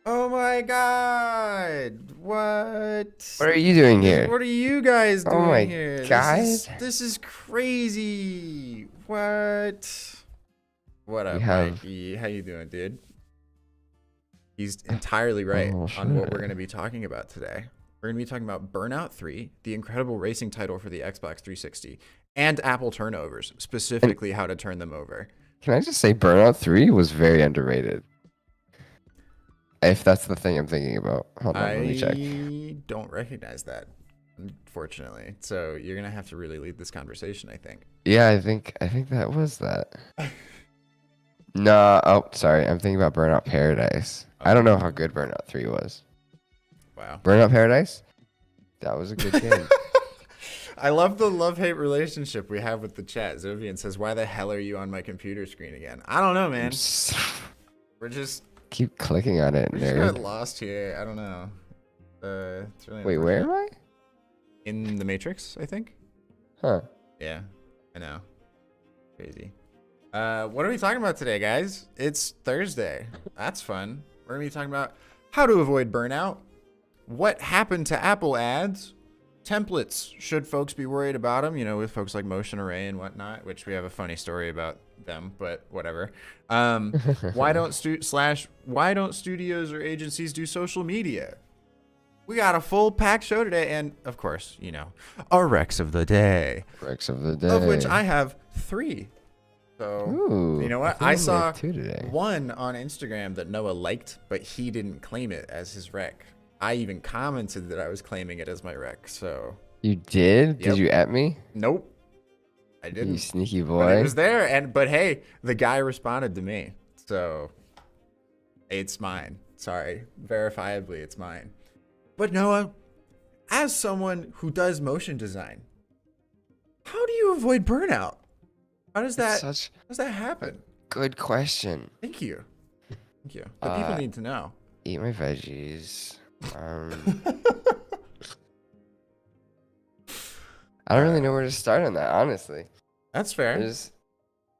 Oh my God! What? What are you doing here? What are you guys Oh doing my here? This God. is this is crazy. What? What We up, have. Mikey? How you doing, dude? He's entirely right Oh, on what we're sure. going to be talking about today. We're going to be talking about Burnout 3, the incredible racing title for the Xbox 360, and Apple turnovers, And specifically how to turn them over. can I just say, Burnout 3 was very underrated. If that's the thing I'm thinking about. Hold on, let me check. I don't recognize that, unfortunately. So you're gonna have to really lead this conversation, I think. Yeah, I think that was that. No, oh, sorry. I'm thinking about Burnout Paradise. I don't know how Oh, good Burnout 3 was. wow. Burnout Paradise? That was a good game. I love the love-hate relationship we have with the chat. Zovian says, "Why the hell are you on my computer screen again?" I don't know, man. We're just Keep clicking on it, we just got nerd. lost here. I don't know. It's really Wait, where unfortunate. am I? In the Matrix, I think. Huh. Yeah, I know. Crazy. What are we talking about today, guys? It's Thursday. That's fun. We're gonna be talking about how to avoid burnout, what happened to Apple ads, templates. Should folks be worried about them? You know, with folks like MotionArray and whatnot, which we have a funny story about them, but whatever. Why don't studios or agencies do social media? We got a full packed show today, and of course, you know, our Rex of the day, Rex of the of which I day. have 3. So, you Ooh, know I what? think I I only have saw 2 today. one on Instagram that Noah liked, but he didn't claim it as his rec. I even commented that I was claiming it as my rec. So, You did? Did yep. you at me? Nope, I You didn't. sneaky But it was boy. there, and but hey, the guy responded to me. So, it's mine. Sorry. Verifiably, it's mine. But Noah, as someone who does motion design, how do you avoid burnout? How does It's that such how does that a happen? good question. Thank you. Thank you. The people Uh, need to know. Eat my veggies. Um, I don't really know uh, where to start on that, honestly. that's fair. There's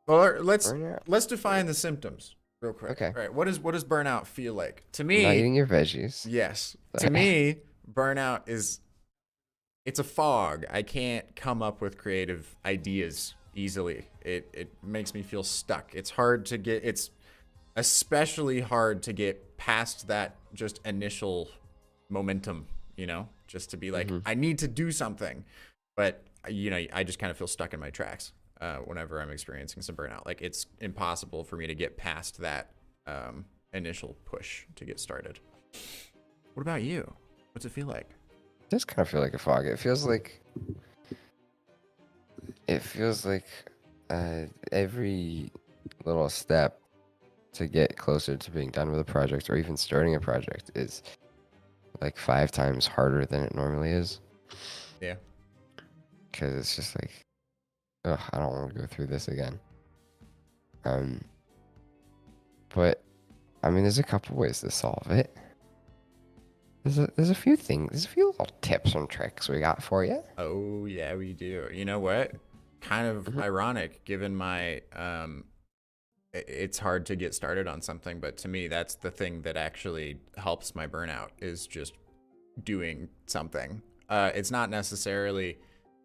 Well, let's burnout. let's define the symptoms real quick. Okay. All right. What does burnout feel like? To Not me, eating your veggies. yes. To me, burnout is it's a fog. I can't come up with creative ideas easily. It makes me feel stuck. It's hard to get it's especially hard to get past that just initial momentum, you know, just to be like, Hmm. I need to do something. But, you know, I just kind of feel stuck in my tracks whenever I'm experiencing some burnout. Like, it's impossible for me to get past that initial push to get started. What about you? What's it feel like? It does kind of feel like a fog. It feels like every little step to get closer to being done with a project or even starting a project is like 5 times harder than it normally is. Yeah. Because it's just like, ugh, I don't want to go through this again. Um, but I mean, there's a couple ways to solve it. There's a few things, there's a few little tips and tricks we got for you. Oh, yeah, we do. You know what? Kind of Mhm. ironic given my it's hard to get started on something, but to me that's the thing that actually helps my burnout is just doing something. It's not necessarily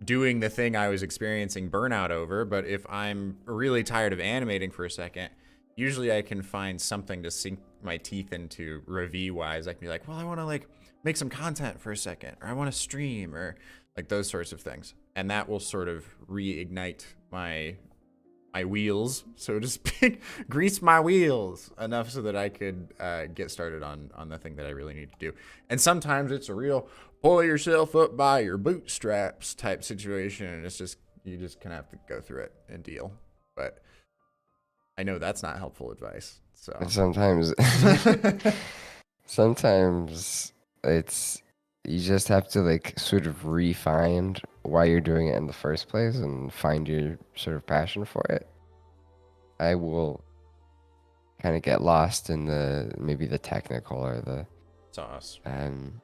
doing the thing I was experiencing burnout over, but if I'm really tired of animating for a second, usually I can find something to sink my teeth into review wise. I can be like, well, I want to like make some content for a second, or I want to stream, or like those sorts of things. And that will sort of reignite my wheels, so to speak, grease my wheels enough so that I could get started on the thing that I really need to do. And sometimes it's a real pull yourself up by your bootstraps type situation, and it's just you just kind of have to go through it and deal. But I know that's not helpful advice. And So sometimes it's you just have to like sort of refine why you're doing it in the first place and find your sort of passion for it. I will kind of get lost in the maybe the technical or sauce. um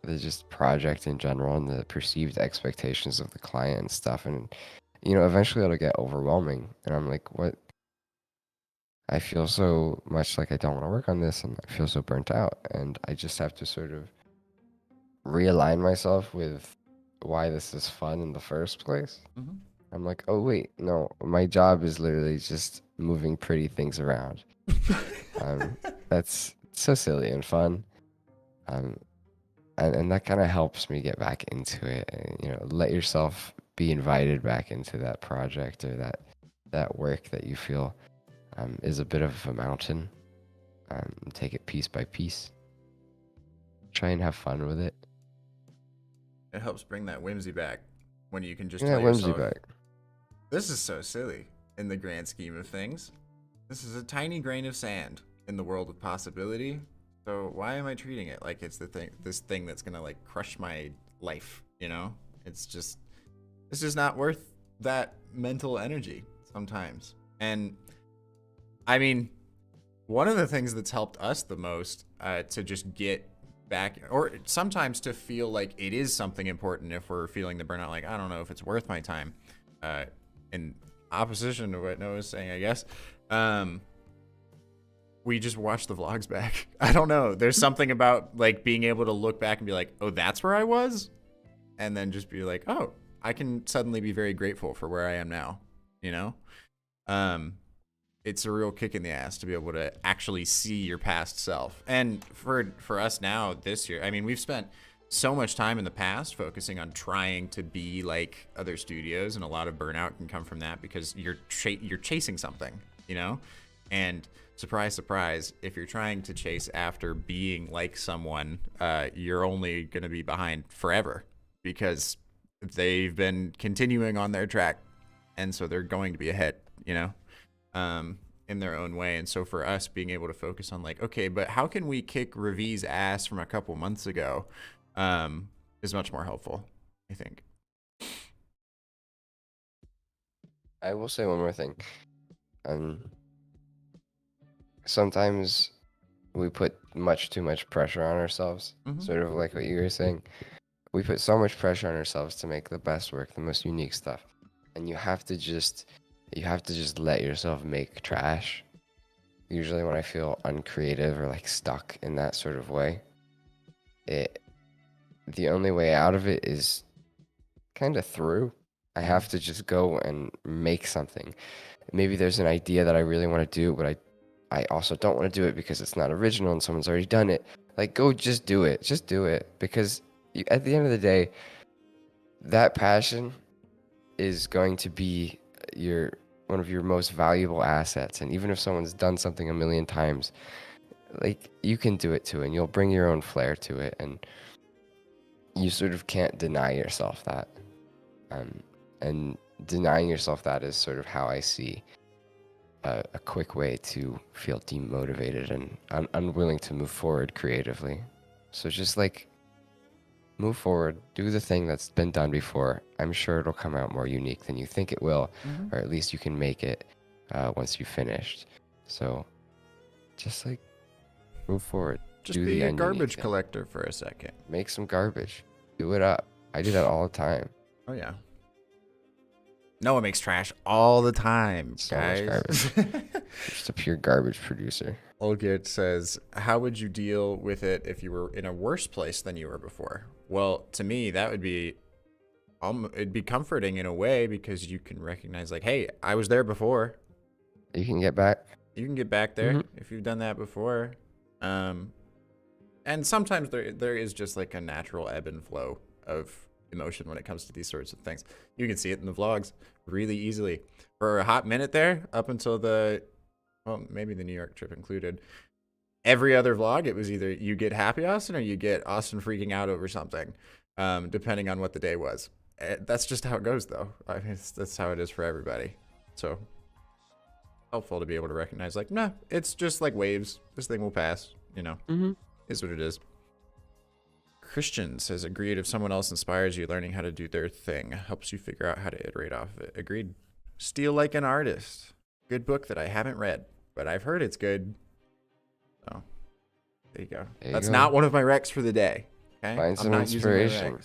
the just project in general and the perceived expectations of the client and stuff, and eventually it'll get overwhelming and I'm like, what I feel so much like I don't want to work on this, and I feel so burnt out, and I just have to sort of realign myself with why this is fun in the first place. Hmm. I'm like, oh wait, no, my job is literally just moving pretty things around. Um, that's so silly and fun. Um, and that kind of helps me get back into it. And, let yourself be invited back into that project or that work that you feel is a bit of a mountain. Take it piece by piece. Try and have fun with it. It helps bring that whimsy back when you can just Yeah, tell whimsy yourself, back. this is so silly in the grand scheme of things. This is a tiny grain of sand in the world of possibility. So why am I treating it like it's this thing that's gonna like crush my life? It's just not worth that mental energy sometimes. And I mean, one of the things that's helped us the most to just get back, or sometimes to feel like it is something important if we're feeling the burnout, like, I don't know if it's worth my time. In opposition to what Noah's saying, I guess, we just watch the vlogs back. I don't know. There's something about like being able to look back and be like, oh, that's where I was. And then just be like, oh, I can suddenly be very grateful for where I am now. You know? It's a real kick in the ass to be able to actually see your past self. And for us now this year, I mean, we've spent so much time in the past focusing on trying to be like other studios, and a lot of burnout can come from that because you're chasing something, And surprise, surprise, if you're trying to chase after being like someone, you're only going to be behind forever because they've been continuing on their track, and so they're going to be ahead, in their own way. And so for us, being able to focus on like, okay, but how can we kick Ravi's ass from a couple months ago, is much more helpful, I think. I will say one more thing. Sometimes we put too much pressure on ourselves, sort of like what you were saying. We put so much pressure on ourselves to make the best work, the most unique stuff. And you have to just let yourself make trash. Usually when I feel uncreative or like stuck in that sort of way, the only way out of it is kind of through. I have to just go and make something. Maybe there's an idea that I really want to do, but I also don't want to do it because it's not original and someone's already done it. Like, go just do it. Just do it. Because at the end of the day, that passion is going to be one of your most valuable assets. And even if someone's done something a million times, like, you can do it too, and you'll bring your own flair to it. And you sort of can't deny yourself that. And denying yourself that is sort of how I see a quick way to feel demotivated and unwilling to move forward creatively. So just like move forward, do the thing that's been done before. I'm sure it'll come out more unique than you think it will, or at least you can make it once you've finished. So just like move forward. Just be a garbage collector for a second. Make some garbage. Do it up. I do that all the time. Oh yeah. Noah makes trash all the time, So guys. much garbage. Just a pure garbage producer. Olgit says, how would you deal with it if you were in a worse place than you were before? Well, to me, that would be, it'd be comforting in a way because you can recognize like, hey, I was there before. You can get back. You can get back there if you've done that before. And sometimes there is just like a natural ebb and flow of emotion when it comes to these sorts of things. You can see it in the vlogs really easily. For a hot minute there, up until maybe the New York trip included, every other vlog, it was either you get happy Austin or you get Austin freaking out over something, depending on what the day was. That's just how it goes, though. I mean, that's how it is for everybody. So helpful to be able to recognize, like, nah, it's just like waves. This thing will pass, is what it is. Christian says, agreed. If someone else inspires you, learning how to do their thing helps you figure out how to iterate off of it. Agreed. Steal Like an Artist. Good book that I haven't read, but I've heard it's good. So there you go. That's not one of my recs for the day. Okay? Find some inspiration.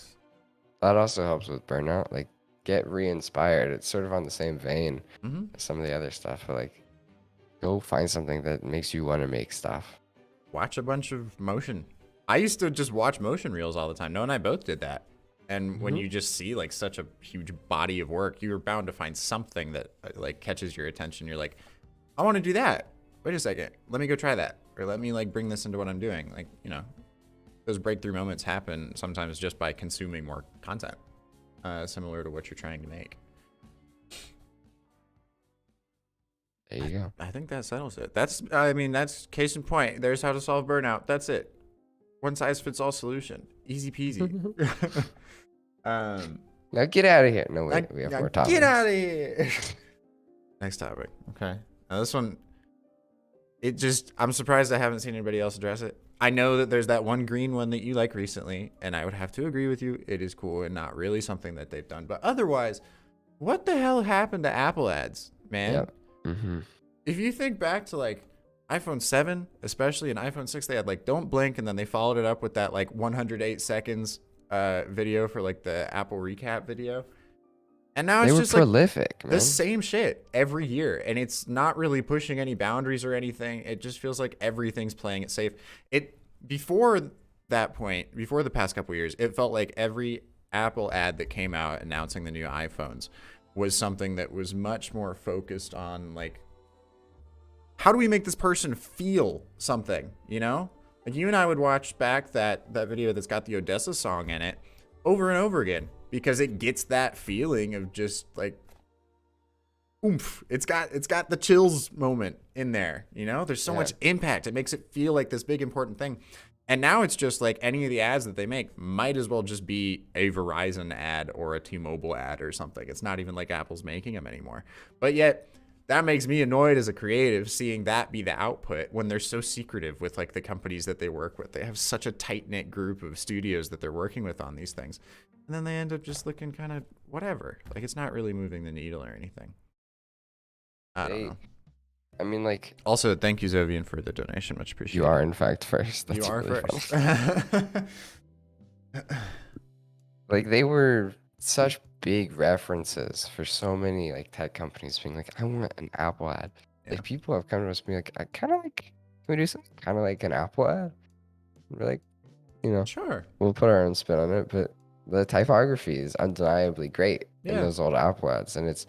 That also helps with burnout. Like, get re-inspired. It's sort of on the same vein as some of the other stuff. But like, Go find something that makes you want to make stuff. Watch a bunch of motion. I used to just watch motion reels all the time. Noah and I both did that. And when you just see like such a huge body of work, you're bound to find something that like catches your attention. You're like, I want to do that. Wait a second. Let me go try that. Or let me like bring this into what I'm doing. Like, you know, those breakthrough moments happen sometimes just by consuming more content, similar to what you're trying to make. There you go. I think that settles it. That's case in point. There's how to solve burnout. That's it. One size fits all solution. Easy peasy. Now get out of here. No, wait, we have more topics. Get out of here. Next topic. Okay. Now this one, I'm surprised I haven't seen anybody else address it. I know that there's that one green one that you like recently, and I would have to agree with you. It is cool and not really something that they've done. But otherwise, what the hell happened to Apple ads, man? Yep. Mm-hmm. If you think back to like iPhone 7, especially in iPhone 6, they had like don't blink, and then they followed it up with that like 108 seconds video for like the Apple recap video. And now it's just prolific, like the same shit every year, and it's not really pushing any boundaries or anything. It just feels like everything's playing it safe. Before that point, before the past couple of years, it felt like every Apple ad that came out announcing the new iPhones was something that was much more focused on like, how do we make this person feel something, you know? Like you and I would watch back that video that's got the Odessa song in it over and over again, because it gets that feeling of just like oomph. It's got the chills moment in there, you know? There's so much impact. It makes it feel like this big important thing. And now it's just like any of the ads that they make might as well just be a Verizon ad or a T-Mobile ad or something. It's not even like Apple's making them anymore. But yet that makes me annoyed as a creative, seeing that be the output when they're so secretive with like the companies that they work with. They have such a tight-knit group of studios that they're working with on these things. And then they end up just looking kind of whatever. Like it's not really moving the needle or anything. I don't know. I mean, like... Also, thank you, Zovian, for the donation. Much appreciated. You are, in fact, first. That's you are really first. Like, they were such big references for so many, like, tech companies being like, I want an Apple ad. Yeah. Like, people have come to us being like, I kind of like... Can we do something kind of like an Apple ad? We're like, you know... Sure. We'll put our own spin on it, but the typography is undeniably great in those old Apple ads, and it's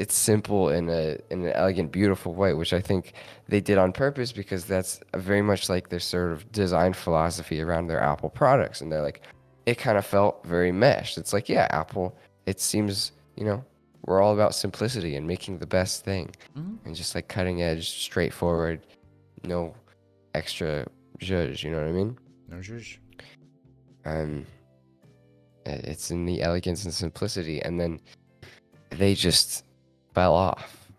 simple in an elegant, beautiful way, which I think they did on purpose, because that's very much like their sort of design philosophy around their Apple products. And they're like, it kind of felt very meshed. It's like, yeah, Apple, it seems, you know, we're all about simplicity and making the best thing, and just like cutting edge, straightforward, no extra zhuzh, you know what I mean? No zhuzh. It's in the elegance and simplicity, and then they just fell off.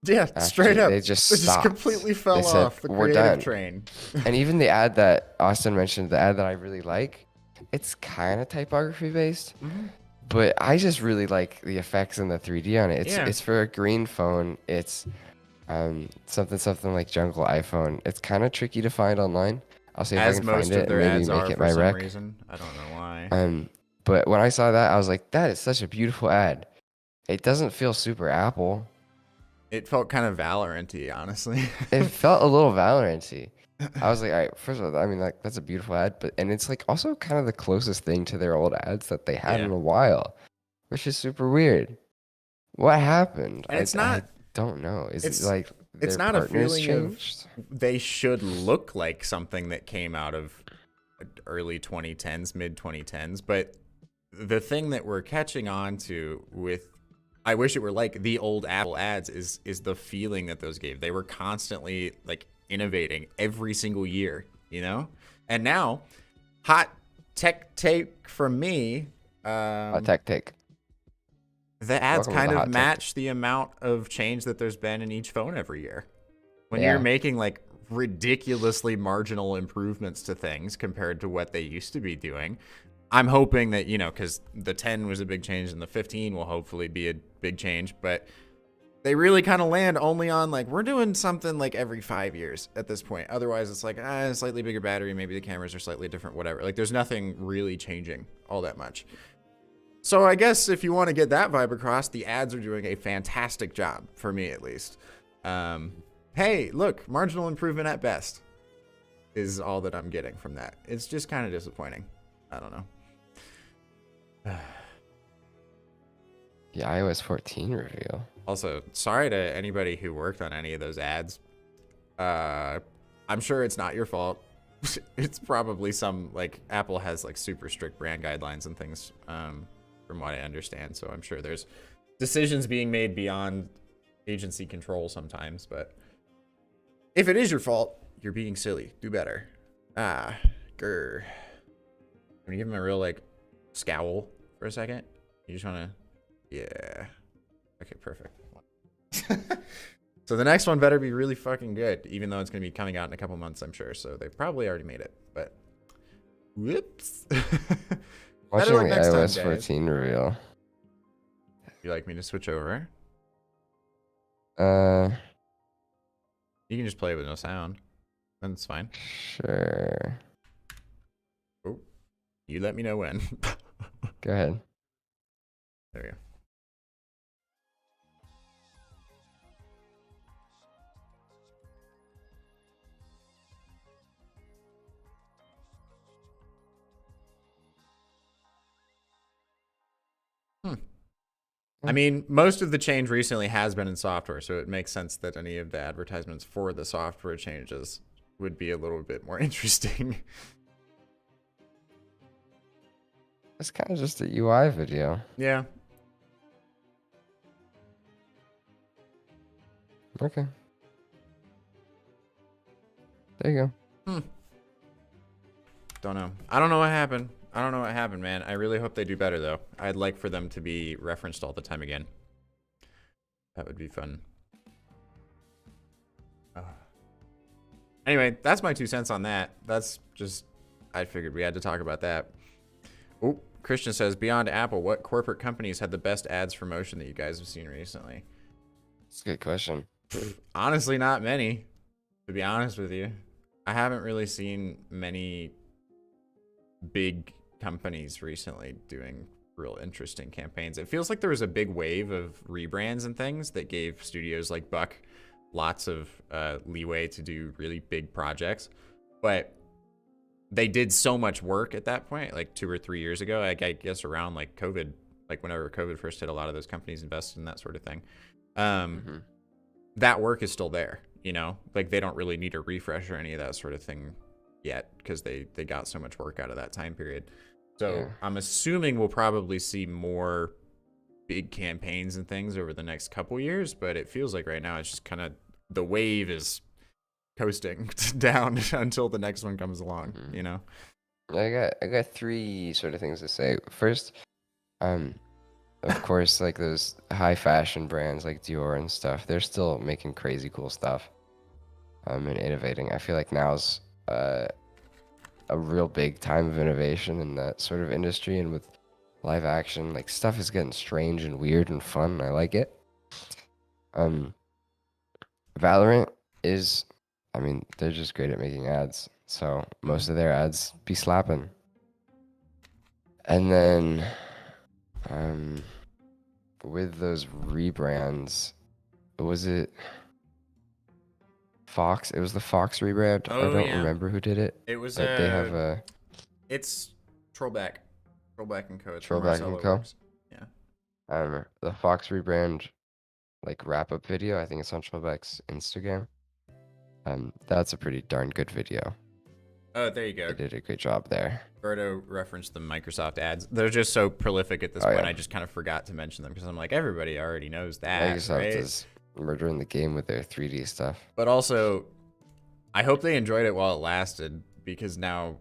Yeah, straight up. They just completely fell off the creative train. And even the ad that Austin mentioned, the ad that I really like, it's kind of typography based, but I just really like the effects and the 3D on it. It's for a green phone. It's something like Jungle iPhone. It's kind of tricky to find online. I'll see if I can find it and maybe make it my rec. Reason. I don't know why. But when I saw that, I was like, that is such a beautiful ad. It doesn't feel super Apple. It felt kind of Valorant-y, honestly. It felt a little Valorant-y. I was like, all right, first of all, I mean, like, that's a beautiful ad, and it's like also kind of the closest thing to their old ads that they had in a while, which is super weird. What happened? And I don't know. It's like it's not a feeling changed? Of they should look like something that came out of early 2010s, mid 2010s, but the thing that we're catching on to with I wish it were like the old Apple ads is the feeling that those gave. They were constantly like innovating every single year, you know? And now, hot tech take from me. Hot tech take. The ads kind of match the amount of change that there's been in each phone every year. When you're making like ridiculously marginal improvements to things compared to what they used to be doing, I'm hoping that, you know, because the 10 was a big change and the 15 will hopefully be a big change, but they really kind of land only on like, we're doing something like every 5 years at this point. Otherwise, it's like, a slightly bigger battery, maybe the cameras are slightly different, whatever. Like, there's nothing really changing all that much. So I guess if you want to get that vibe across, the ads are doing a fantastic job, for me at least. hey, look, marginal improvement at best is all that I'm getting from that. It's just kind of disappointing. I don't know. The iOS 14 reveal. Also, sorry to anybody who worked on any of those ads. I'm sure it's not your fault. It's probably some, like, Apple has like super strict brand guidelines and things, from what I understand. So I'm sure there's decisions being made beyond agency control sometimes. But if it is your fault, you're being silly. Do better. Grr. I'm gonna give him a real like scowl for a second. You just wanna, yeah. Okay, perfect. So the next one better be really fucking good, even though it's gonna be coming out in a couple months, I'm sure. So they probably already made it, but whoops. Watching luck the next time, iOS guys. 14 reveal. You like me to switch over? Uh, You can just play with no sound. That's fine. sure. Oh, you let me know when. Go ahead. There we go. I mean, most of the change recently has been in software, so it makes sense that any of the advertisements for the software changes would be a little bit more interesting. It's kind of just a UI video. Yeah. Okay. There you go. Don't know. I don't know what happened. I don't know what happened, man. I really hope they do better, though. I'd like for them to be referenced all the time again. That would be fun. Anyway, that's my 2 cents on that. That's just, I figured we had to talk about that. Oh, Christian says, beyond Apple, what corporate companies had the best ads for motion that you guys have seen recently? That's a good question. Honestly, not many, to be honest with you. I haven't really seen many big companies recently doing real interesting campaigns. It feels like there was a big wave of rebrands and things that gave studios like Buck lots of leeway to do really big projects, but they did so much work at that point, like 2 or 3 years ago. I guess around like COVID, like whenever COVID first hit, a lot of those companies invested in that sort of thing. That work is still there, you know, like they don't really need a refresh or any of that sort of thing yet, because they got so much work out of that time period. So yeah. I'm assuming we'll probably see more big campaigns and things over the next couple years, but it feels like right now it's just kind of, the wave is coasting down until the next one comes along, you know? I got 3 sort of things to say. First, of course, like those high fashion brands like Dior and stuff, they're still making crazy cool stuff and innovating. I feel like now's a real big time of innovation in that sort of industry, and with live action, like stuff is getting strange and weird and fun. I like it. Valorant is, I mean, they're just great at making ads, so most of their ads be slapping. And then with those rebrands, was it Fox? It was the Fox rebrand. I don't remember who did it. It was they have a. It's Trollback and Co. Trollback and Co. Yeah. The Fox rebrand, like wrap up video. I think it's on Trollback's Instagram. That's a pretty darn good video. Oh, there you go. They did a great job there. Berto referenced the Microsoft ads. They're just so prolific at this point. Yeah. I just kind of forgot to mention them because I'm like, everybody already knows that. Microsoft right? is murdering the game with their 3D stuff. But also, I hope they enjoyed it while it lasted, because now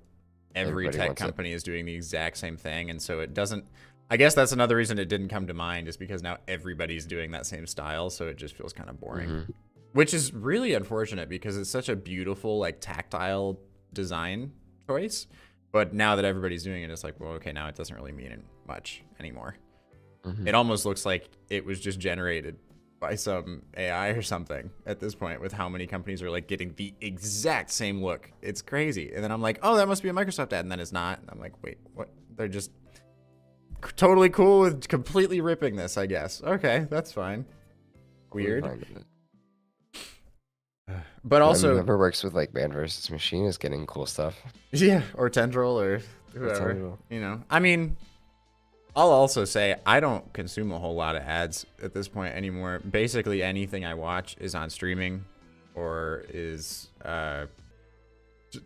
every tech company is doing the exact same thing. And so it doesn't, I guess that's another reason it didn't come to mind, is because now everybody's doing that same style. So it just feels kind of boring, which is really unfortunate because it's such a beautiful, like tactile design choice. But now that everybody's doing it, it's like, well, okay, now it doesn't really mean much anymore. It almost looks like it was just generated by some AI or something at this point, with how many companies are like getting the exact same look. It's crazy. And then I'm like, oh, that must be a Microsoft ad. And then it's not. And I'm like, wait, what? They're just totally cool with completely ripping this, I guess. Okay, that's fine. Weird. But I mean, also, whoever works with like Man versus Machine is getting cool stuff. yeah, or Tendril or whoever. Tendril. You know, I mean, I'll also say I don't consume a whole lot of ads at this point anymore. Basically, anything I watch is on streaming or is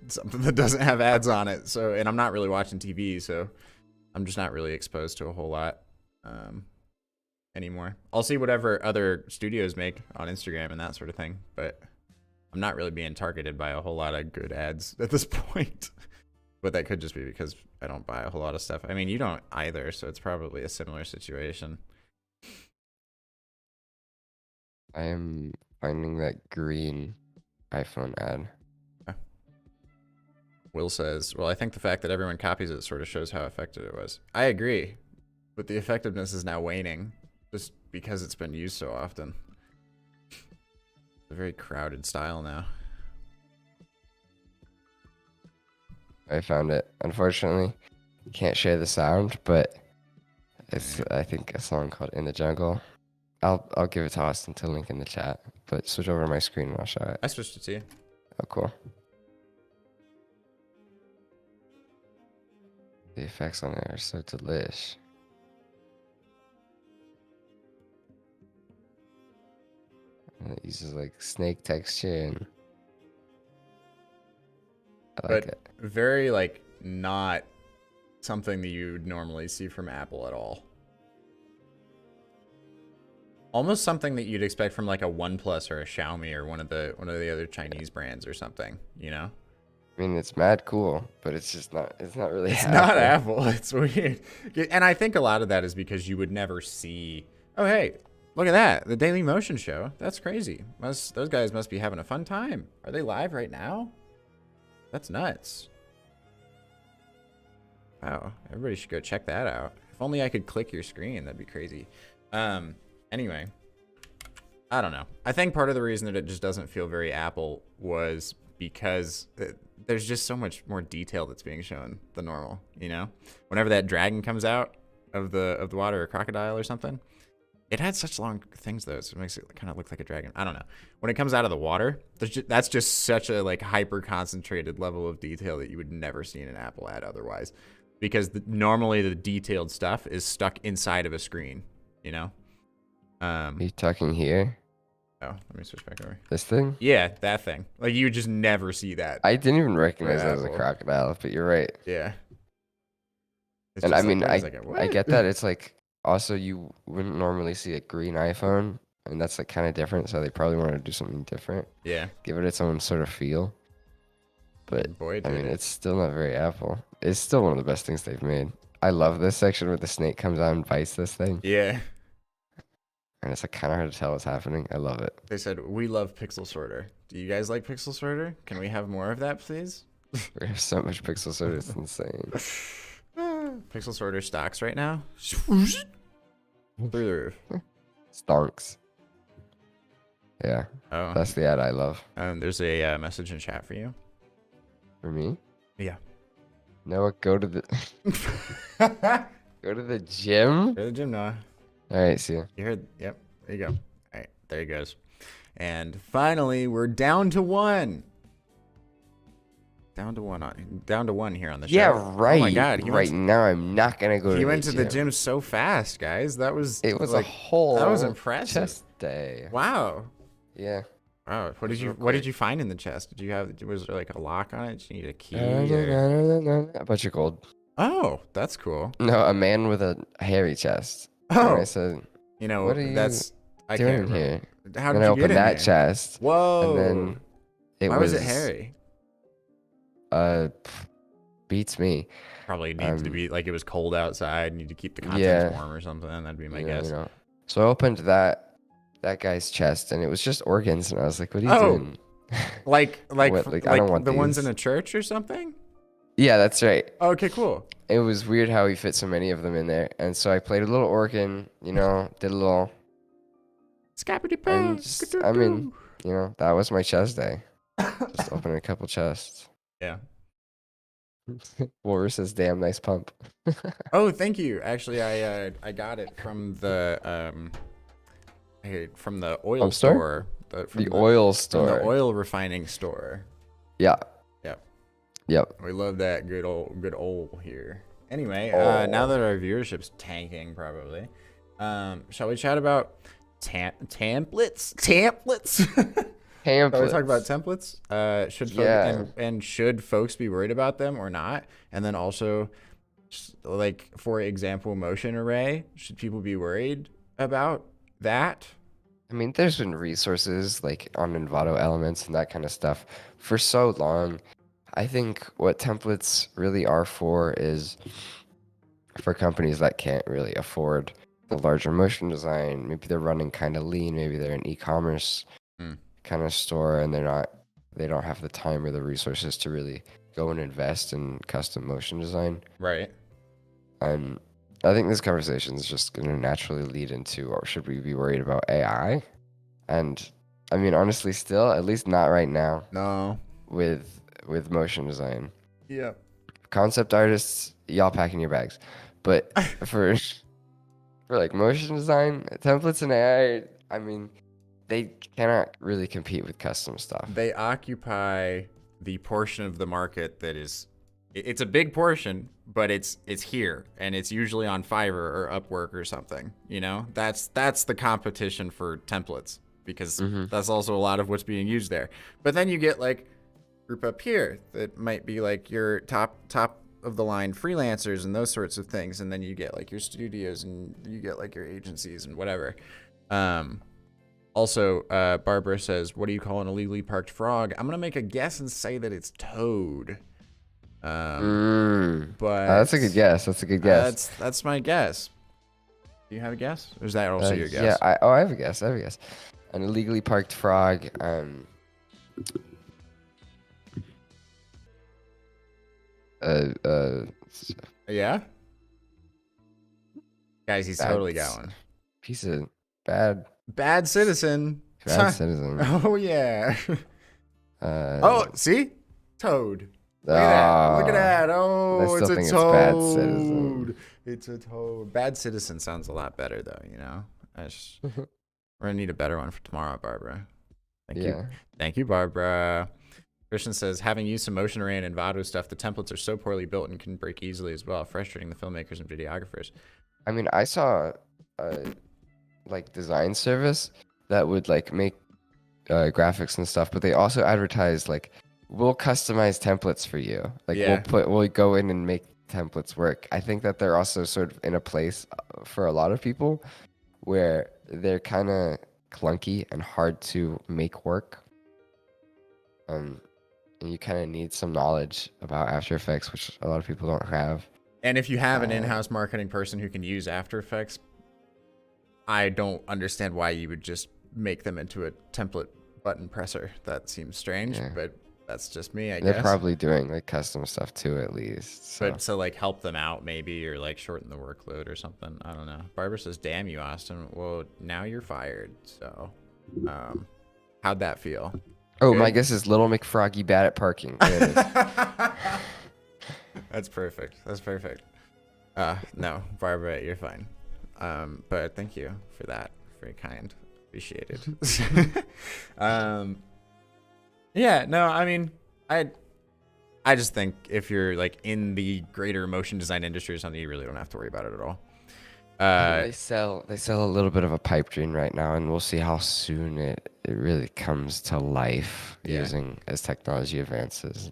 something that doesn't have ads on it. So, and I'm not really watching TV, so I'm just not really exposed to a whole lot anymore. I'll see whatever other studios make on Instagram and that sort of thing, but I'm not really being targeted by a whole lot of good ads at this point. But that could just be because I don't buy a whole lot of stuff. I mean, you don't either, so it's probably a similar situation. I am finding that green iPhone ad. Will says, well, I think the fact that everyone copies it sort of shows how effective it was. I agree, but the effectiveness is now waning just because it's been used so often. It's a very crowded style now. I found it. Unfortunately, can't share the sound, but it's I think a song called "In the Jungle." I'll give it to Austin to link in the chat. But switch over to my screen and I'll show it. I switched it to you. Oh, cool. The effects on it are so delish. And it uses like snake texture and I like it. Very like not something that you would normally see from Apple at all. Almost something that you'd expect from like a OnePlus or a Xiaomi or one of the other Chinese brands or something, you know? I mean, it's mad cool, but it's just not. It's not really. It's not Apple. It's weird, and I think a lot of that is because you would never see. Oh, hey, look at that! The Daily Motion Show. That's crazy. Those guys must be having a fun time. Are they live right now? That's nuts. Wow, everybody should go check that out. If only I could click your screen, that'd be crazy. Anyway, I don't know. I think part of the reason that it just doesn't feel very Apple was because there's just so much more detail that's being shown than normal, you know? Whenever that dragon comes out of the water, or crocodile or something, it had such long things though, so it makes it kind of look like a dragon. I don't know. When it comes out of the water, that's just such a like hyper concentrated level of detail that you would never see in an Apple ad otherwise, because normally the detailed stuff is stuck inside of a screen, you know? Are you talking here? Oh, let me switch back over. This thing? Yeah, that thing. Like you would just never see that. I didn't even recognize that as a crocodile, but you're right. Yeah. It's and I just mean, like, I get that. It's like, also you wouldn't normally see a green iPhone, and that's like kind of different, so they probably wanted to do something different. Yeah. Give it its own sort of feel. But, boy, I mean, it's still not very Apple. It's still one of the best things they've made. I love this section where the snake comes out and bites this thing. Yeah. And it's like kind of hard to tell what's happening. I love it. They said, we love Pixel Sorter. Do you guys like Pixel Sorter? Can we have more of that, please? We have so much Pixel Sorter, it's insane. Pixel Sorter stocks right now? Through the roof. Stonks. Yeah. Oh. That's the ad I love. There's a message in chat for you. For me? Yeah. Noah, go to the... Go to the gym? Go to the gym, Noah. All right, see you. You heard? Yep. There you go. All right. There he goes. And finally, we're down to one. Down to one here on the show. Yeah, right. Oh my God. Now I'm not going to go to the gym. He went to the gym so fast, guys. That was... It was like, a whole... That was impressive. Chest day. Wow. Yeah. Wow. What did you find in the chest? Was there like a lock on it? Did you need a key? Or... A bunch of gold. Oh, that's cool. No, a man with a hairy chest. Oh. And I said, you know, what are you I doing can't here? How did you I get open in that there? chest? Whoa. And then Why was it hairy? Beats me. Probably needs to be like it was cold outside. Need to keep the contents warm or something. That'd be my guess. You know. So I opened that guy's chest, and it was just organs, and I was like, "What are you doing?" like I don't want the these. ones in a church or something. Yeah, that's right. Okay, cool. It was weird how he fit so many of them in there, and so I played a little organ. You know, did a little. And just, I mean, you know, that was my chest day. Just opening a couple chests. Yeah. Wolver says, "Damn, nice pump." Oh, thank you. Actually, I got it from the oil store from The oil from the store. oil refining store. Yeah. Yep. Yep. We love that good old here. Anyway, now Oh. that our viewership's tanking, probably, shall we chat about templates? Shall we talk about Pamphlets. templates? Yeah. Should folks be worried about them or not? And then also, like for example, MotionArray. Should people be worried about that? I mean, there's been resources like on Envato elements and that kind of stuff for so long. I think what templates really are for is for companies that can't really afford the larger motion design. Maybe they're running kind of lean. Maybe they're an e-commerce Hmm. kind of store and they don't have the time or the resources to really go and invest in custom motion design. Right. And I think this conversation is just going to naturally lead into, or should we be worried about AI? And I mean, honestly, still, at least not right now No. with motion design. Yeah. Concept artists, y'all packing your bags. But for like motion design, templates and AI, I mean, they cannot really compete with custom stuff. They occupy the portion of the market that is, it's a big portion, but it's here, and it's usually on Fiverr or Upwork or something. You know, that's the competition for templates, because that's also a lot of what's being used there. But then you get like group up here that might be like your top of the line freelancers and those sorts of things, and then you get like your studios and you get like your agencies and whatever. Also, Barbara says, what do you call an illegally parked frog? I'm gonna make a guess and say that it's toad. But that's a good guess. That's a good guess. That's my guess. Do you have a guess? Or is that also your guess? Yeah, I have a guess. An illegally parked frog. Yeah? Guys, he's totally got one. Piece of bad citizen. citizen. Oh, yeah. Oh, see? Toad. Look at that. Look at that. Oh, it's a toad. It's bad citizen. It's a toad. Bad citizen sounds a lot better, though, you know? We're going to need a better one for tomorrow, Barbara. Thank you. Thank you, Barbara. Christian says, having used some MotionArray and Envato stuff, the templates are so poorly built and can break easily as well, frustrating the filmmakers and videographers. I mean, I saw a like design service that would like make graphics and stuff, but they also advertise like, we'll customize templates for you. Like we'll go in and make templates work. I think that they're also sort of in a place for a lot of people where they're kind of clunky and hard to make work. And you kind of need some knowledge about After Effects, which a lot of people don't have. And if you have an in-house marketing person who can use After Effects, I don't understand why you would just make them into a template button presser. That seems strange, but that's just me, I guess. They're probably doing like custom stuff too, at least. So. But to like help them out maybe, or like shorten the workload or something. I don't know. Barbara says, damn you, Austin. Well, now you're fired. So how'd that feel? Oh, my guess is Little McFroggy bad at parking. There it is. That's perfect. That's perfect. No, Barbara, you're fine. But thank you for that. Very kind. Appreciated. Yeah, no, I mean, I just think if you're like in the greater motion design industry or something, you really don't have to worry about it at all. They sell a little bit of a pipe dream right now, and we'll see how soon it really comes to life using as technology advances.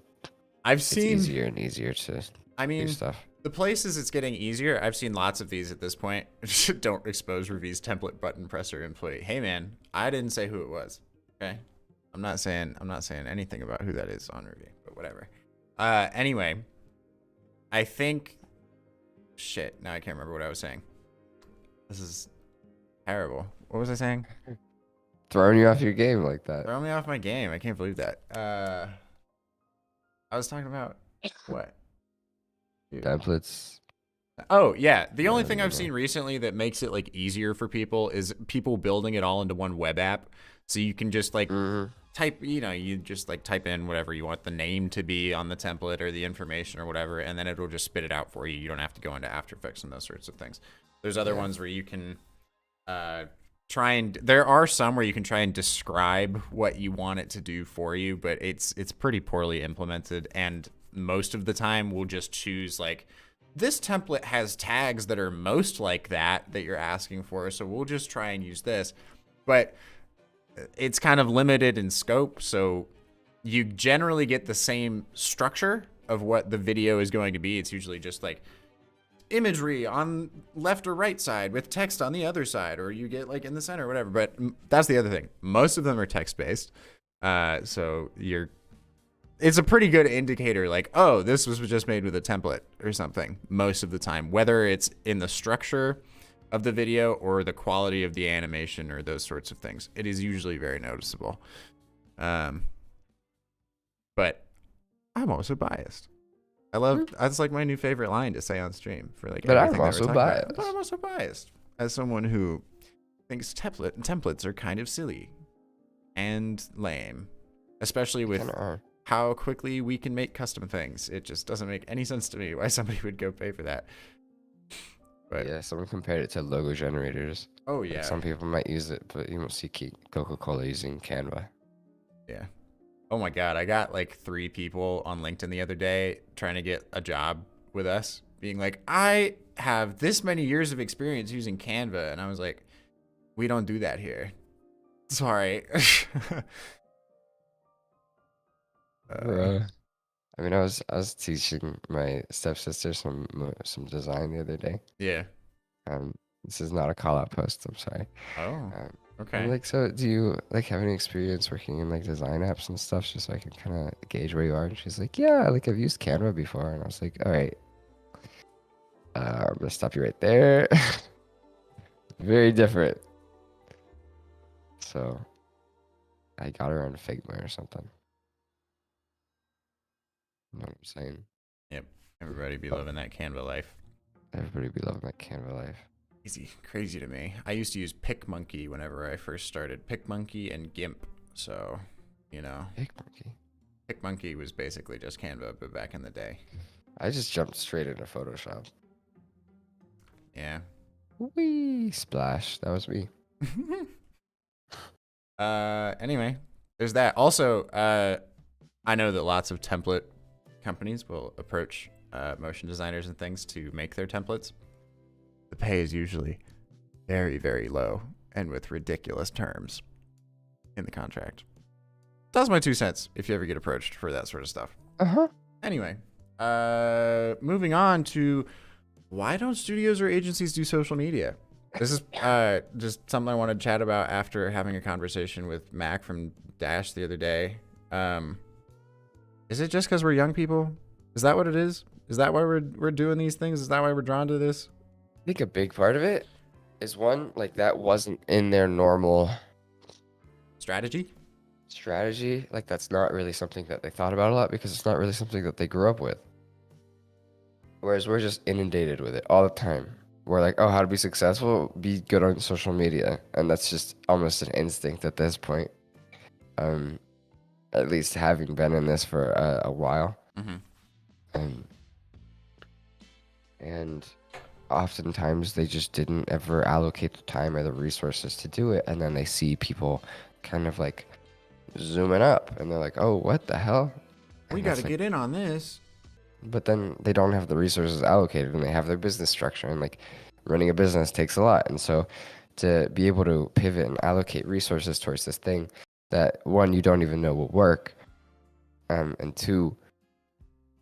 It's easier and easier to do stuff. The places it's getting easier, I've seen lots of these at this point. Don't expose Revi's template button presser employee. Hey man, I didn't say who it was. Okay, I'm not saying anything about who that is on Revi, but whatever. Anyway, I think shit. Now I can't remember what I was saying. This is terrible. What was I saying? Throwing you off your game like that. Throwing me off my game. I can't believe that. I was talking about what? Dude. Templates. Oh yeah, the only thing I've seen recently that makes it like easier for people is people building it all into one web app, so you can just like type, you just like type in whatever you want the name to be on the template or the information or whatever, and then it'll just spit it out for you. You don't have to go into After Effects and those sorts of things. There's other ones where you can there are some where you can try and describe what you want it to do for you, but it's pretty poorly implemented, and most of the time we'll just choose like, this template has tags that are most like that you're asking for, so we'll just try and use this. But it's kind of limited in scope, so you generally get the same structure of what the video is going to be. It's usually just like imagery on left or right side with text on the other side, or you get like in the center or whatever. But that's the other thing. Most of them are text-based. So it's a pretty good indicator, like, oh, this was just made with a template or something most of the time, whether it's in the structure of the video or the quality of the animation or those sorts of things. It is usually very noticeable. But I'm also biased. That's like my new favorite line to say on stream for like But everything I'm that we're also talking biased. about. But I'm also biased as someone who thinks templates are kind of silly and lame, especially with Kinda are. how quickly we can make custom things. It just doesn't make any sense to me why somebody would go pay for that. But Yeah, someone compared it to logo generators. oh Like, yeah, some people might use it, but you won't see Coca-Cola using Canva. yeah. Oh my God, I got like 3 people on LinkedIn the other day trying to get a job with us, being like, I have this many years of experience using Canva, and I was like, we don't do that here. Sorry. Bruh. I mean, I was teaching my stepsister some design the other day. Yeah. This is not a call out post. I'm sorry. Oh, I'm okay. like, so do you like have any experience working in like design apps and stuff, just so I can kind of gauge where you are? And she's like, yeah, like I've used Canva before. And I was like, all right, I'm gonna stop you right there. Very different. So I got her on Figma or something. You know what I'm saying? Yep. Everybody be living that Canva life. Everybody be loving that Canva life. Crazy to me. I used to use PicMonkey whenever I first started. PicMonkey and GIMP. So, you know, PicMonkey. PicMonkey was basically just Canva, but back in the day. I just jumped straight into Photoshop. Yeah. Wee splash. That was me. Anyway, there's that. Also, I know that lots of template companies will approach motion designers and things to make their templates. The pay is usually very, very low and with ridiculous terms in the contract. That's my 2 cents if you ever get approached for that sort of stuff. Uh-huh. Anyway, moving on to why don't studios or agencies do social media? This is just something I want to chat about after having a conversation with Mac from Dash the other day. Is it just because we're young people? Is that what it is? Is that why we're doing these things? Is that why we're drawn to this? I think a big part of it is one, like that wasn't in their normal Strategy? Like that's not really something that they thought about a lot because it's not really something that they grew up with. Whereas we're just inundated with it all the time. We're like, oh, how to be successful? Be good on social media. And that's just almost an instinct at this point. At least having been in this for a while. Mm-hmm. And oftentimes they just didn't ever allocate the time or the resources to do it. And then they see people kind of like zooming up and they're like, oh, what the hell? We got to get in on this. But then they don't have the resources allocated and they have their business structure, and like running a business takes a lot. And so to be able to pivot and allocate resources towards this thing that, one, you don't even know will work, and two,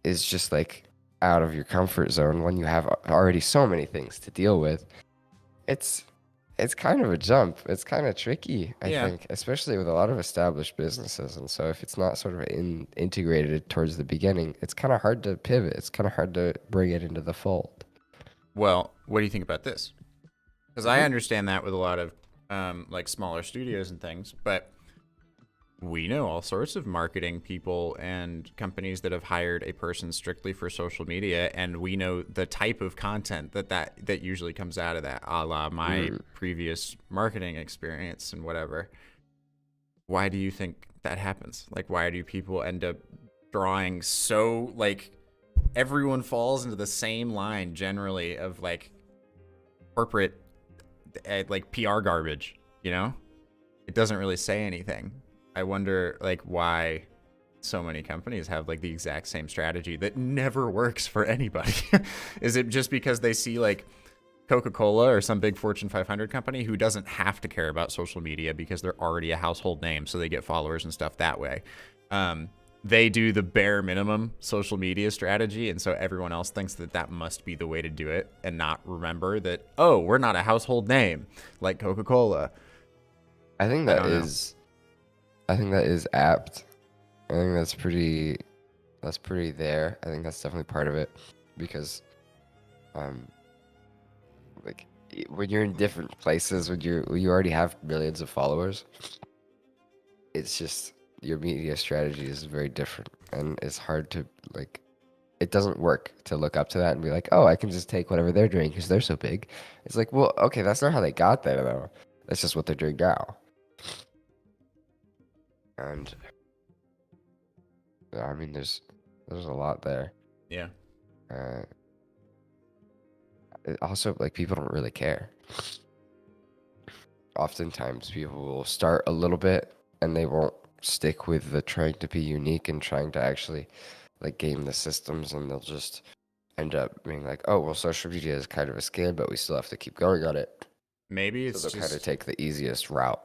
is just like out of your comfort zone when you have already so many things to deal with, it's kind of a jump. It's kind of tricky, I think, especially with a lot of established businesses. And so if it's not sort of integrated towards the beginning, it's kind of hard to pivot. It's kind of hard to bring it into the fold. Well, what do you think about this? Because I understand that with a lot of like smaller studios and things, but we know all sorts of marketing people and companies that have hired a person strictly for social media, and we know the type of content that usually comes out of that, a la my previous marketing experience and whatever. Why do you think that happens? Like, why do people end up drawing so, like, everyone falls into the same line generally of like corporate like PR garbage? You know, it doesn't really say anything. I wonder like why so many companies have like the exact same strategy that never works for anybody. Is it just because they see like Coca-Cola or some big Fortune 500 company who doesn't have to care about social media because they're already a household name, so they get followers and stuff that way? They do the bare minimum social media strategy, and so everyone else thinks that that must be the way to do it, and not remember that, oh, we're not a household name like Coca-Cola. I think that is apt. I think that's pretty there. I think that's definitely part of it, because like when you're in different places, when you already have millions of followers, it's just your media strategy is very different, and it's hard to like. It doesn't work to look up to that and be like, oh, I can just take whatever they're doing because they're so big. It's like, well, okay, that's not how they got there though. That's just what they're doing now. And I mean, there's a lot there. Yeah. Also, like, people don't really care. Oftentimes, people will start a little bit and they won't stick with the trying to be unique and trying to actually like game the systems, and they'll just end up being like, oh, well, social media is kind of a scam, but we still have to keep going on it. Maybe it's so they'll just kind of take the easiest route,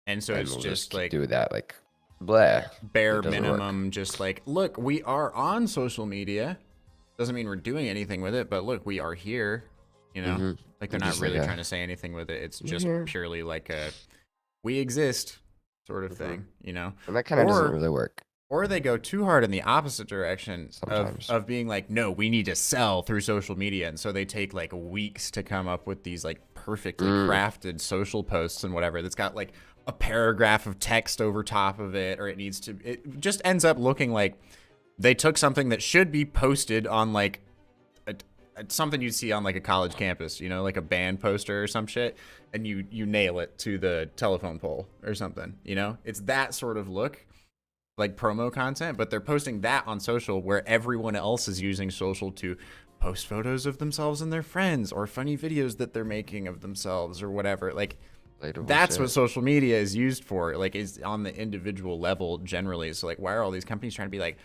and so it's we'll just keep like do that, like, blah. bare It doesn't minimum, work. just like, look, we are on social media. Doesn't mean we're doing anything with it, but look, we are here. You know, Mhm. like they're And not just really like trying to say anything with it. It's just Yeah. purely like a we exist sort of thing, you know? And that kind of doesn't Or really work or they go too hard in the opposite direction sometimes. of being like, no, we need to sell through social media. And so they take like weeks to come up with these like perfectly crafted social posts and whatever that's got like a paragraph of text over top of it, or it just ends up looking like they took something that should be posted on like something you'd see on like a college campus, you know, like a band poster or some shit, and you nail it to the telephone pole or something, you know? It's that sort of look, like promo content, but they're posting that on social where everyone else is using social to post photos of themselves and their friends, or funny videos that they're making of themselves or whatever. Like that's what social media is used for, like is on the individual level generally. So like, why are all these companies trying to be like,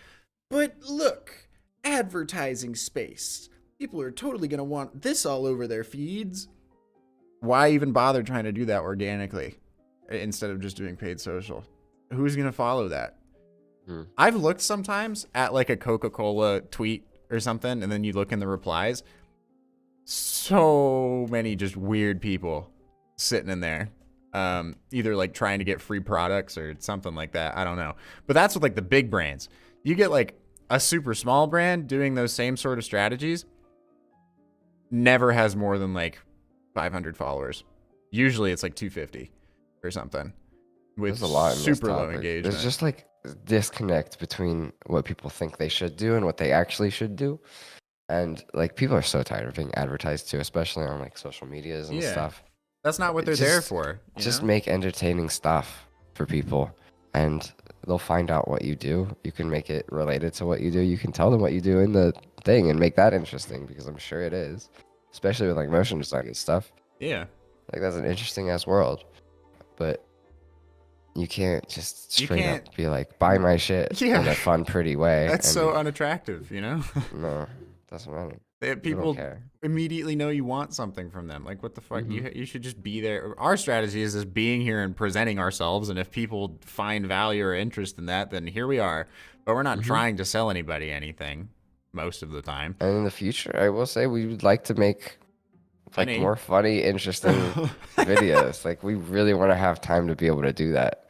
but look, advertising space, people are totally going to want this all over their feeds? Why even bother trying to do that organically instead of just doing paid social? Who's going to follow that? I've looked sometimes at like a Coca-Cola tweet or something, and then you look in the replies. So many just weird people sitting in there, either like trying to get free products or something like that. I don't know. But that's with like the big brands. You get like a super small brand doing those same sort of strategies, never has more than like 500 followers. Usually it's like 250 or something. With There's a lot in super this low topic. engagement. There's just like disconnect between what people think they should do and what they actually should do. And like, people are so tired of being advertised to, especially on like social medias and stuff. That's not what they're there for. Just make entertaining stuff for people, and they'll find out what you do. You can make it related to what you do. You can tell them what you do in the thing and make that interesting, because I'm sure it is, especially with like motion design and stuff. Yeah. Like, that's an interesting ass world. But you can't just straight up be like, buy my shit in a fun, pretty way. That's so unattractive, you know? No, doesn't matter. People immediately know you want something from them. Like, what the fuck? You should just be there. Our strategy is just being here and presenting ourselves, and if people find value or interest in that, then here we are. But we're not trying to sell anybody anything most of the time. And in the future, I will say, we would like to make like more funny, interesting videos. Like, we really want to have time to be able to do that.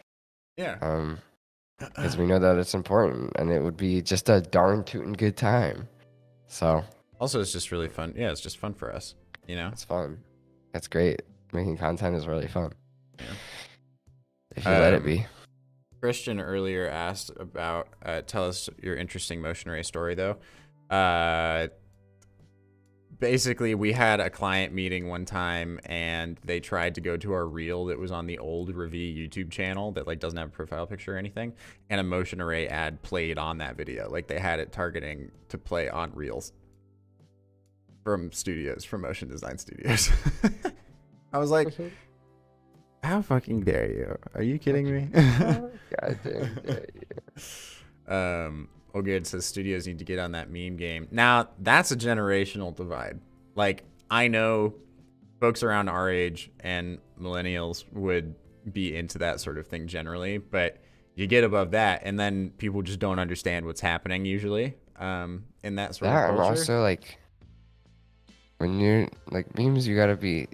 Yeah. Because we know that it's important, and it would be just a darn tootin' good time. So also, it's just really fun. Yeah, it's just fun for us, you know? It's fun. It's great. Making content is really fun. Yeah. If you let it be. Christian earlier asked about, tell us your interesting MotionArray story, though. Basically, we had a client meeting one time, and they tried to go to our reel that was on the old Revie YouTube channel that like doesn't have a profile picture or anything, and a MotionArray ad played on that video. Like, they had it targeting to play on reels from motion design studios. I was like, How fucking dare you? Are you kidding me? God dang dare you. Good says studios need to get on that meme game. Now, that's a generational divide. Like, I know folks around our age and millennials would be into that sort of thing generally, but you get above that, and then people just don't understand what's happening usually in that sort of That and culture. also like when you're like memes, you gotta be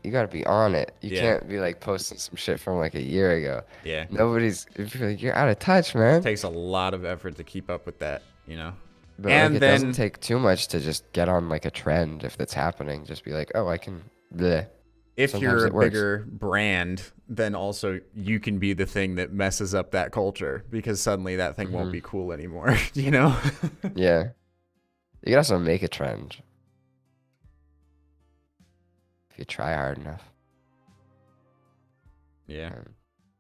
on it. You Yeah, can't be like posting some shit from like a year ago. yeah. If you're like, you're out of touch, man. Takes a lot of effort to keep up with that, you know? But like And it doesn't then take too much to just get on like a trend if that's happening. Just be like, oh, I can bleh. if Sometimes you're a it works. bigger brand, then also you can be the thing that messes up that culture because suddenly that thing won't Hmm. be cool anymore, you know? Yeah. You can also make a trend if you try hard enough. Yeah. Um,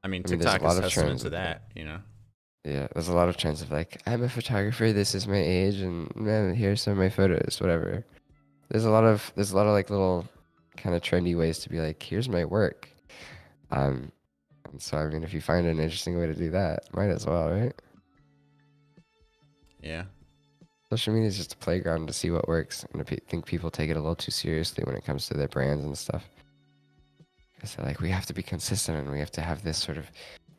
I mean, I mean, there's a TikTok is lot of testament trends to of that. that, you know? Yeah, there's a lot of trends of like, I'm a photographer, this is my age, and man, here's some of my photos, whatever. There's a lot of like little kind of trendy ways to be like, here's my work. Um, and so I mean, if you find an interesting way to do that, might as well, right? Yeah. Social media is just a playground to see what works, and I think people take it a little too seriously when it comes to their brands and stuff. Because they're like, we have to be consistent and we have to have this sort of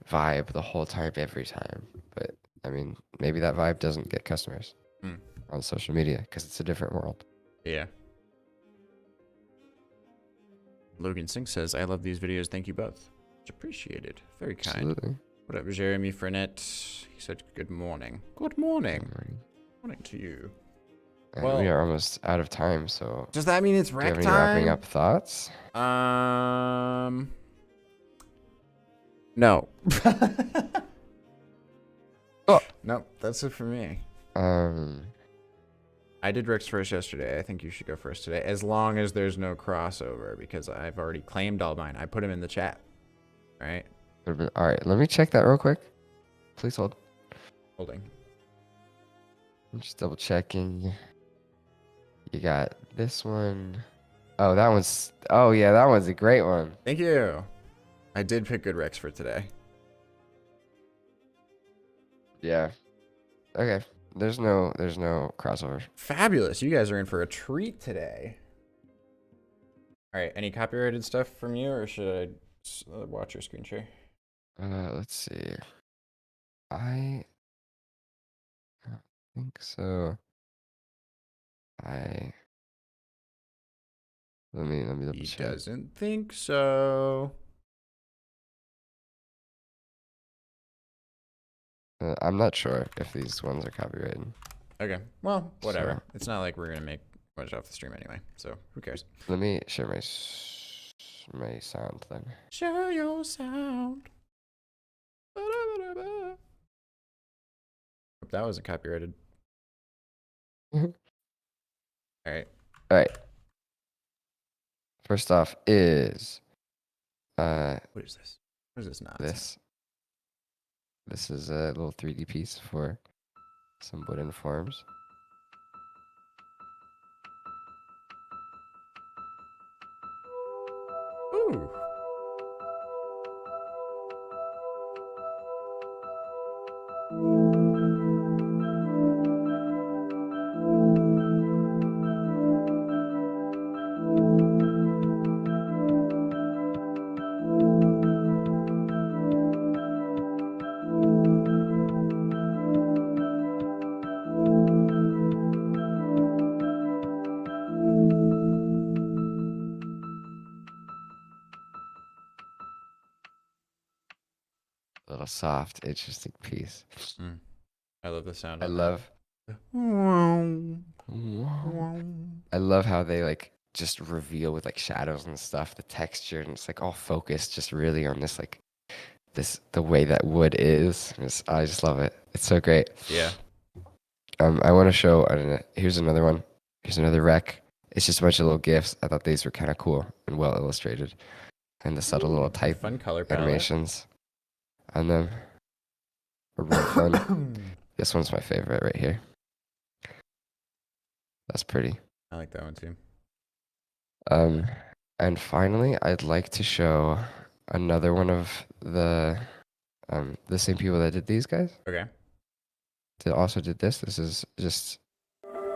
vibe the whole time, every time. But I mean, maybe that vibe doesn't get customers Mm. on social media because it's a different world. Yeah. Logan Singh says, I love these videos. Thank you both. Much appreciated. Very kind. Absolutely. What up, Jeremy Frenette? He said, good morning. Good morning. Morning to you. And Well, we are almost out of time, so does that mean it's do you have rec any wrapping time? up thoughts? No. Oh. Nope, that's it for me. Um, I did Rick's first yesterday. I think you should go first today, as long as there's no crossover, because I've already claimed all mine. I put them in the chat. All right? all right, let me check that real quick. Please hold. Holding. I'm just double checking. You got this one. Oh, that one's. Oh, yeah, that one's a great one. Thank you. I did pick good Rex for today. Yeah. Okay. There's no crossover. Fabulous. You guys are in for a treat today. All right. Any copyrighted stuff from you, or should I watch your screen share? Let's see. I don't think so. Let me double He check. doesn't think so. I'm not sure if these ones are copyrighted. Okay. Well, whatever. So, It's not like we're gonna make much off the stream anyway, so who cares? let me share my sound then. Share your sound. Ba-da-ba-da-ba. Hope that wasn't copyrighted. All right. All right. First off is What is this? What is this nonsense? this is a little 3D piece for some wooden forms. Ooh. A little soft, interesting piece. Mm. I love the sound I on love. that. I love how they like just reveal with like shadows and stuff, the texture, and it's like all focused just really on this like the way that wood is. I just love it. It's so great. Yeah. I want to show. I don't know. Here's another one. Here's another rec. It's just a bunch of little gifs. I thought these were kind of cool and well illustrated, and the subtle little type Fun color palette. animations on them are real fun. This one's my favorite right here. That's pretty. I like that one too. And finally, I'd like to show another one of the same people that did these guys. Okay. They also did this. This is just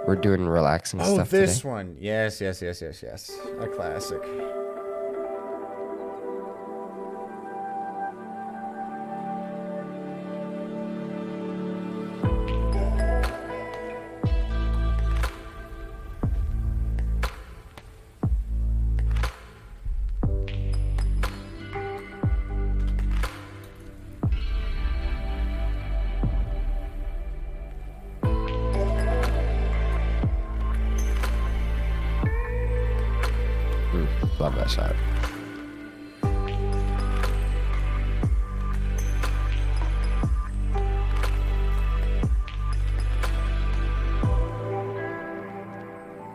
we're doing relaxing Oh, stuff this today. one. Yes. A classic. Love that shot.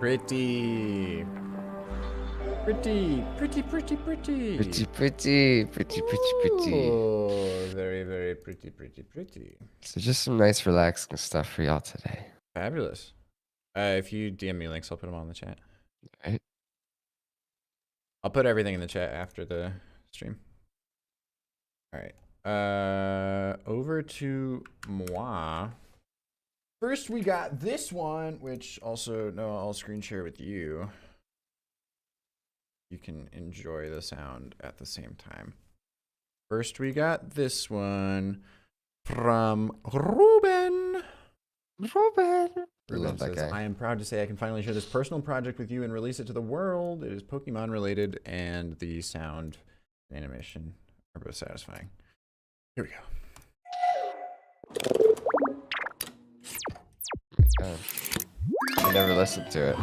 Pretty. Pretty. Oh, very, very pretty. So just some nice relaxing stuff for y'all today. Fabulous. If you DM me links, I'll put them on the chat. Right? I'll put everything in the chat after the stream. All right. Over to moi. First, we got this one, which also, no, I'll screen share with you. You can enjoy the sound at the same time. First, we got this one from Ruben. Ruben says, I am proud to say I can finally share this personal project with you and release it to the world. It is Pokemon related, and the sound and animation are both satisfying. Here we go. I never listened to it.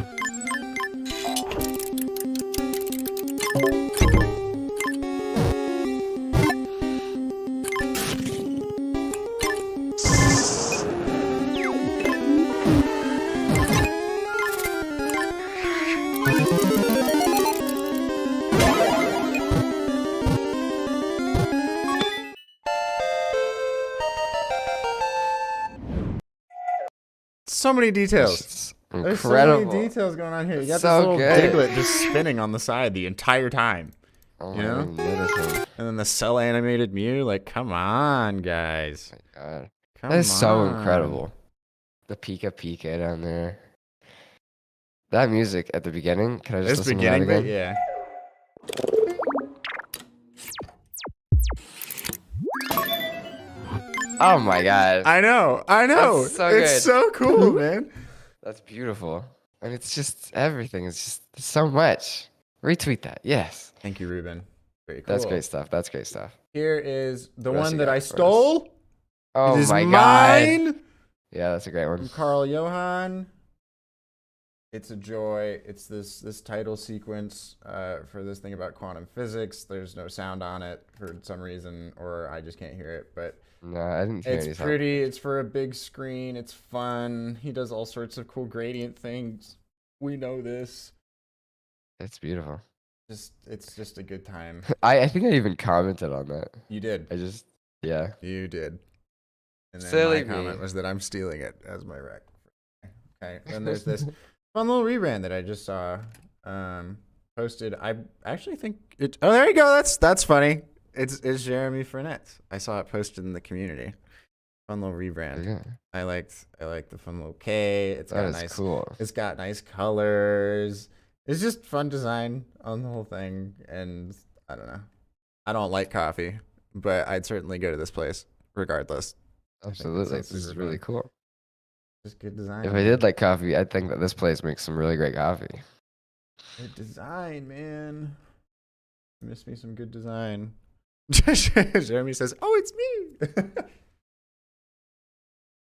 So many details. It's There's incredible. so many details going on here. You got So this little good. Diglett just spinning on the side the entire time. Oh You know? my goodness. And then the cell animated Mew. Like, come on, guys. Oh my God. Come That is so on. incredible. The Pika down there. That music at the beginning. Can I just This listen beginning to that bit, again? yeah. Oh my God. I know. That's so It's good. so cool, man. That's beautiful. And it's just everything. It's just so much. Retweet that. Yes. Thank you, Ruben. Very cool. That's great stuff. That's great stuff. Here is the What else one you that got I for us? stole. Oh It is my God. mine. Yeah, that's a great From one. Carl Johan. It's a joy. It's this title sequence for this thing about quantum physics. There's no sound on it for some reason, or I just can't hear it. But No, I didn't hear any it's sound. pretty. It's for a big screen. It's fun. He does all sorts of cool gradient things. We know this. It's beautiful. It's just a good time. I think I even commented on that. You did. Yeah. You did. And then Silly my comment me. was that I'm stealing it as my rec. Okay. Then there's this fun little rebrand that I just saw posted. I actually think it. Oh, there you go. That's funny. It's Jeremy Frenette. I saw it posted in the community. Fun little rebrand. Yeah. I liked the fun little K. It's That got is nice. cool. It's got nice colors. It's just fun design on the whole thing, and I don't know. I don't like coffee, but I'd certainly go to this place regardless. Absolutely. sounds This is super really fun. cool. Just good design. If I did like coffee, I'd think that this place makes some really great coffee. Good design, man. Miss me some good design. Jeremy says, "Oh, it's me."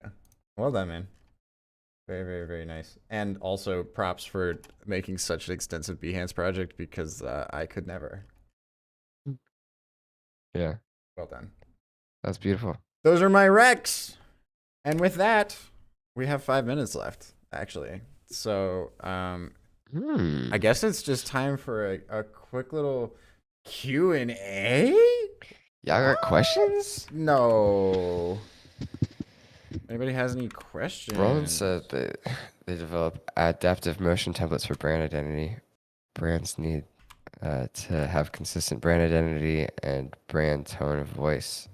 Yeah. Well done, man. Very, very, very nice. And also props for making such an extensive Behance project because I could never. Yeah. Well done. That's beautiful. Those are my recs. And with that, we have 5 minutes left, actually. So I guess it's just time for a quick little Q&A? Y'all got questions? No. Anybody has any questions? Roland said that they develop adaptive motion templates for brand identity. Brands need to have consistent brand identity and brand tone of voice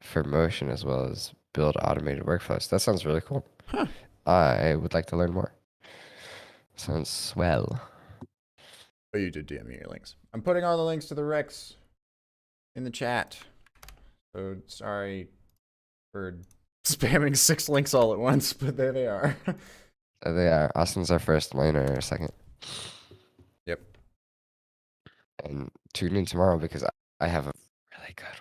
for motion, as well as build automated workflows. That sounds really cool. Huh. I would like to learn more. Sounds swell. Oh, you did DM me your links. I'm putting all the links to the Rex in the chat. So sorry for spamming 6 links all at once, but there they are. They are. Austin's our first, mine are our second. Yep. And tune in tomorrow because I have a really good one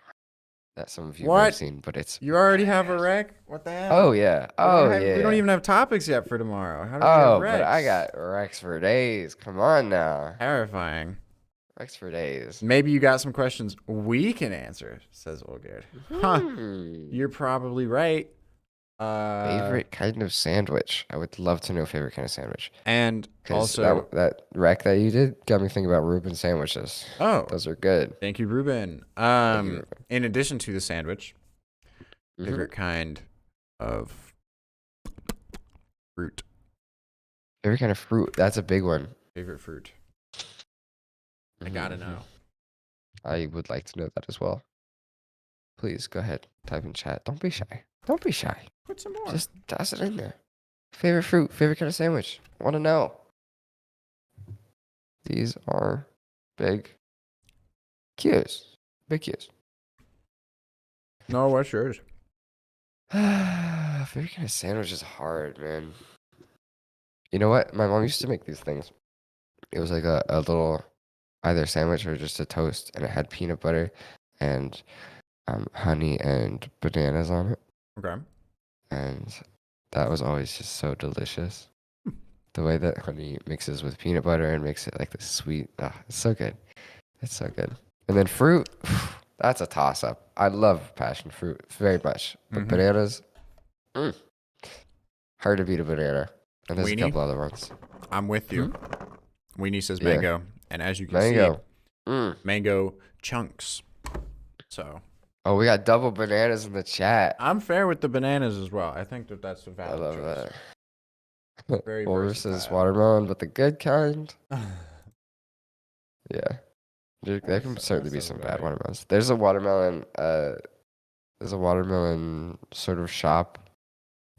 that some of you may What? have seen, but it's. You already have a rec? What the hell? Oh, yeah. Oh, yeah. We don't even have topics yet for tomorrow. How do we Oh, have Rex? but I got Rex for days. Come on now. Terrifying. Rex for days. Maybe you got some questions we can answer, says Olgerd. Huh. You're probably right. Favorite kind of sandwich? I would love to know favorite kind of sandwich. And 'Cause also, that rec that you did got me thinking about Reuben sandwiches. oh, Those are good. thank you, Ruben. Ruben. In addition to the sandwich, Mhm. favorite kind of fruit. Favorite kind of fruit? That's a big one. Favorite fruit. I gotta Mhm. know. I would like to know that as well. Please go ahead, type in chat. Don't be shy. Don't be shy. Put some more. Just toss it in there. Favorite fruit? Favorite kind of sandwich? Want to know? These are big cues. Big cues. No, what's yours? Favorite kind of sandwich is hard, man. You know what? My mom used to make these things. It was like a little either sandwich or just a toast, and it had peanut butter and honey and bananas on it. Okay. And that was always just so delicious. The way that honey mixes with peanut butter and makes it like this sweet. It's so good. It's so good. And then fruit, that's a toss up. I love passion fruit very much. But Mhm. bananas, hard to beat a banana. And there's Weenie? a couple other ones. I'm with you. Weenie says Yeah. mango. And as you can Mango. see, mango chunks. So Oh, we got double bananas in the chat. I'm fair with the bananas as well. I think that that's a I valid love choice. that. Very Versus versatile. watermelon, but the good kind. Yeah. There That can sounds certainly be some bad right. watermelons. There's a watermelon sort of shop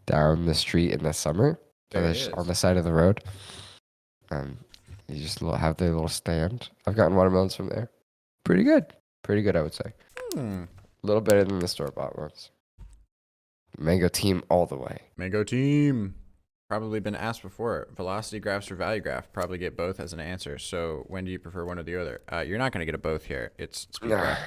down the street in the summer. There on it the, is. on the side of the road. You just have their little stand. I've gotten watermelons from there. Pretty good. Pretty good, I would say. A little better than the store-bought ones. Mango team all the way. Mango team. Probably been asked before. Velocity graphs or value graph. Probably get both as an answer. So when do you prefer one or the other? You're not going to get a both here. It's speed graph.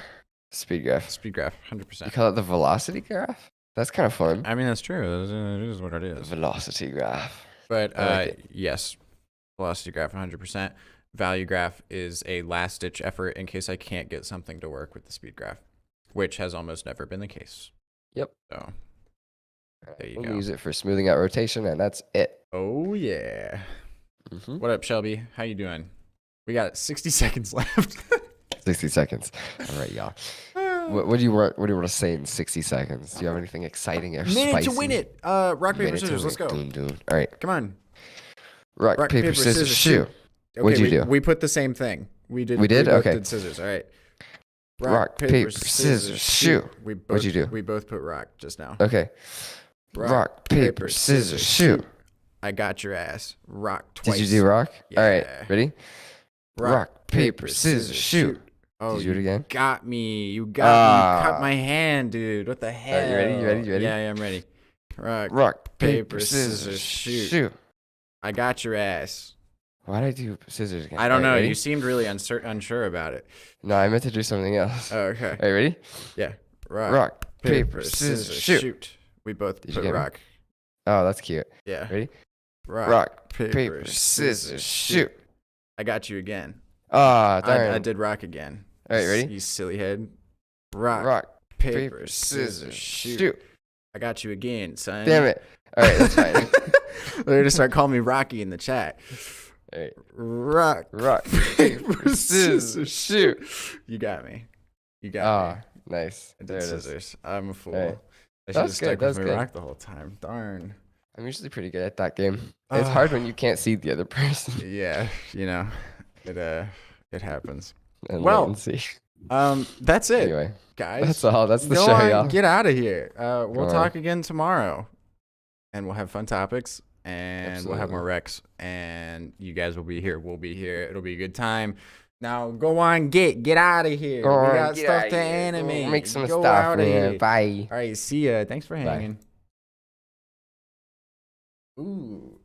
Speed graph. Speed graph, You 100%. call it the velocity graph? That's kind of fun. I mean, that's true. It is what it is. Velocity graph. But I like it. yes, velocity graph 100%. Value graph is a last ditch effort in case I can't get something to work with the speed graph, which has almost never been the case. Yep. So there you We'll go. use it for smoothing out rotation, and that's it. Oh yeah. Mm-hmm. What up, Shelby? How you doing? We got 60 seconds left. 60 seconds. All right, y'all. What do you want? What do you want to say in 60 seconds? Do you have anything exciting or spicy? Minute to win it. Rock, paper, Minute to scissors. win Let's it. go. Doom, doom. All right. Come on. Rock, paper, scissors, shoot. What'd you do? We put the same thing. We did. We did? both Okay. did scissors. All right. Rock, paper, scissors, shoot. We both, What'd you do? We both put rock just now. Okay. Rock, paper, scissors, shoot. I got your ass. Rock twice. Did you do rock? All right. Yeah. Ready? Rock, paper, scissors, shoot. Oh, Did you do it again? got me. You got me. You cut my hand, dude. What the hell? You ready? You ready? You ready? Yeah, I'm ready. Rock, paper, scissors, shoot. I got your ass. Why'd I do scissors again? I don't All know. right, ready? You seemed really unsure about it. No, I meant to do something else. Oh, okay. All right, ready? Yeah. Rock, paper, scissors, shoot. We both Did you put get me? rock. Oh, that's cute. Yeah. Ready? Rock, Paper, scissors, shoot. I got you again. Ah, darn. I did rock again. All right, ready? You silly head. Rock, Rock, paper, scissors, shoot. I got you again, son. Damn it. All right, that's fine. They're going to start calling me Rocky in the chat. All right. Rock, paper, scissors, shoot. You got me. You got me. Nice. I There did it is. scissors. I'm a fool. Hey. I should That have was stuck good, that with was my good. rock the whole time. Darn. I'm usually pretty good at that game. It's hard when you can't see the other person. Yeah, you know, It happens. and Well, latency. That's it, Anyway, guys. that's all. That's the Go show, on, y'all. get out of here. We'll Go talk on. again tomorrow, and we'll have fun topics, and we'll have more Absolutely. recs, and you guys will be here. We'll be here. It'll be a good time. Now go on, get out of here. Go We on, got get stuff outta to here. Go animate. make some Go stuff, outta man. here. Bye. All right, see ya. Thanks for Bye. hanging. Ooh.